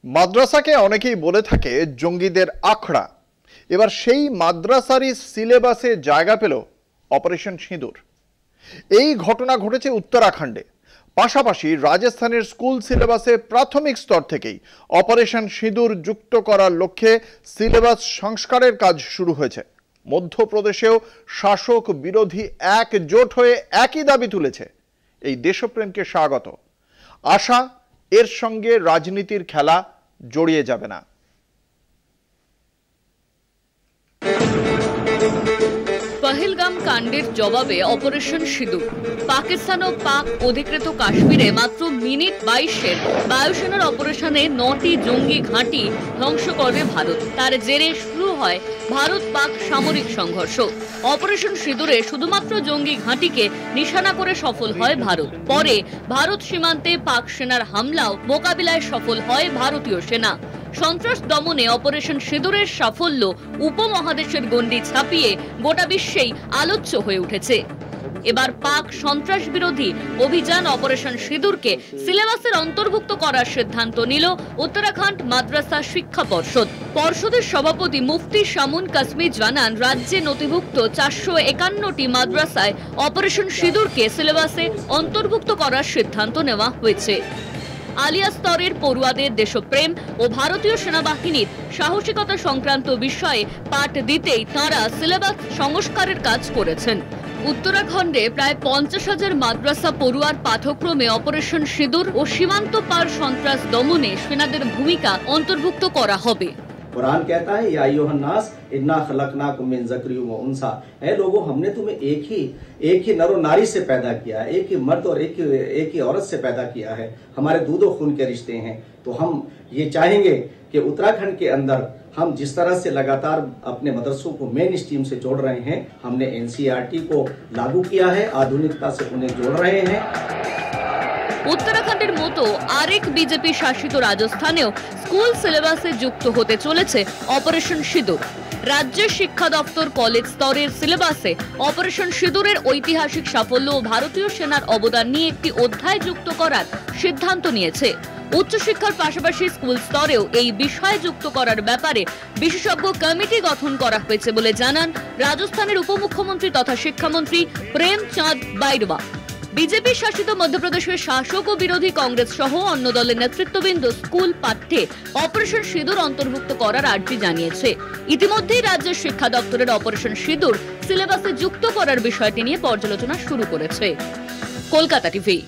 মাদ্রাসাকে অনেকেই বলে থাকে জঙ্গিদের আখড়া। এবার সেই মাদ্রাসারই সিলেবাসে জায়গা পেল অপারেশন সিঁদুর। এই ঘটনা ঘটেছে উত্তরাখণ্ডে। পাশাপাশি রাজস্থানের স্কুল সিলেবাসে প্রাথমিক স্তর থেকেই অপারেশন সিঁদুর যুক্ত করার লক্ষ্যে সিলেবাস সংস্কারের কাজ শুরু হয়েছে। মধ্যপ্রদেশেও শাসক বিরোধী একজোট হয়ে একই দাবি তুলেছে। এই দেশপ্রেমকে স্বাগত। আশা এর সঙ্গে রাজনীতির খেলা জড়িয়ে যাবে না। পহেলগাম কাণ্ডের জবাবে অপারেশন সিঁদুর। পাকিস্তান ও পাক অধিকৃত কাশ্মীরে মাত্র মিনিট 22-এর বায়ুসেনার অপারেশনে 9টি জঙ্গি ঘাঁটি ধ্বংস করে ভারত। তার জেরে শুরু হয় ভারত পাক সামরিক সংঘর্ষ। অপারেশন সিঁদুরে শুধুমাত্র জঙ্গি ঘাঁটিকে নিশানা করে সফল হয় ভারত। পরে ভারত সীমান্তে পাক সেনার হামলাও মোকাবিলায় সফল হয় ভারতীয় সেনা। সন্ত্রাস দমনে অপারেশন সিঁদুরের সাফল্য উপমহাদেশের গণ্ডি ছাপিয়ে গোটা বিশ্বেই আলোচ্য হয়ে উঠেছে। এবার পাক সন্ত্রাস বিরোধী অভিযান অপারেশন সিঁদুরকে সিলেবাসের অন্তর্ভুক্ত করার সিদ্ধান্ত নিল উত্তরাখণ্ড মাদ্রাসা শিক্ষা পর্ষদ। পর্ষদের সভাপতি মুফতি শামুন কাসমি জানান, রাজ্যে নথিভুক্ত 451টি মাদ্রাসায় অপারেশন সিঁদুরকে সিলেবাসে অন্তর্ভুক্ত করার সিদ্ধান্ত নেওয়া হয়েছে। আলিয়া স্তরের পড়ুয়াদের দেশপ্রেম ও ভারতীয় সেনাবাহিনীর সাহসিকতা সংক্রান্ত বিষয়ে পাঠ দিতেই তাঁরা সিলেবাস সংস্কারের কাজ করেছেন। উত্তরাখণ্ডে প্রায় 50,000 মাদ্রাসা পড়ুয়ার পাঠ্যক্রমে অপারেশন সিঁদুর ও সীমান্ত পার সন্ত্রাস দমনে সেনাদের ভূমিকা অন্তর্ভুক্ত করা হবে। कुरान कहता है या अय्युहन्नास इन्ना खलकनाकुम मिन ज़करिय्यिम व उन्सा, ऐ लोगों हमने तुम्हें एक ही नर और नारी से पैदा किया है, एक ही मर्द और एक ही औरत से पैदा किया है। हमारे दूध और खून के रिश्ते हैं। तो हम ये चाहेंगे कि उत्तराखंड के अंदर हम जिस तरह से लगातार अपने मदरसों को मेन स्ट्रीम से जोड़ रहे हैं, हमने NCERT को लागू किया है, आधुनिकता से उन्हें जोड़ रहे हैं। উত্তরাখণ্ডের মতো আরেক বিজেপি শাসিত রাজস্থানেও স্কুল সিলেবাসে যুক্ত হতে চলেছে অপারেশন সিঁদুর। রাজ্যের শিক্ষা দপ্তর কলেজ স্তরের সিলেবাসে অপারেশন সিঁদুরের ঐতিহাসিক সাফল্য ও ভারতীয় সেনার অবদান নিয়ে একটি অধ্যায় যুক্ত করার সিদ্ধান্ত নিয়েছে। উচ্চশিক্ষার পাশাপাশি স্কুল স্তরেও এই বিষয় যুক্ত করার ব্যাপারে বিশেষজ্ঞ কমিটি গঠন করা হয়েছে বলে জানান রাজস্থানের উপমুখ্যমন্ত্রী তথা শিক্ষামন্ত্রী প্রেম চাঁদ বাইরওয়া। বিজেপি শাসিত মধ্যপ্রদেশের শাসক ও বিরোধী কংগ্রেস সহ অন্য দলের নেতৃত্ববৃন্দ স্কুল পাঠ্যে অপারেশন সিঁদুর অন্তর্ভুক্ত করার আর্জি জানিয়েছে। ইতিমধ্যেই রাজ্যের শিক্ষা দপ্তরের অপারেশন সিঁদুর সিলেবাসে যুক্ত করার বিষয়টি নিয়ে পর্যালোচনা শুরু করেছে। কলকাতা টিভি।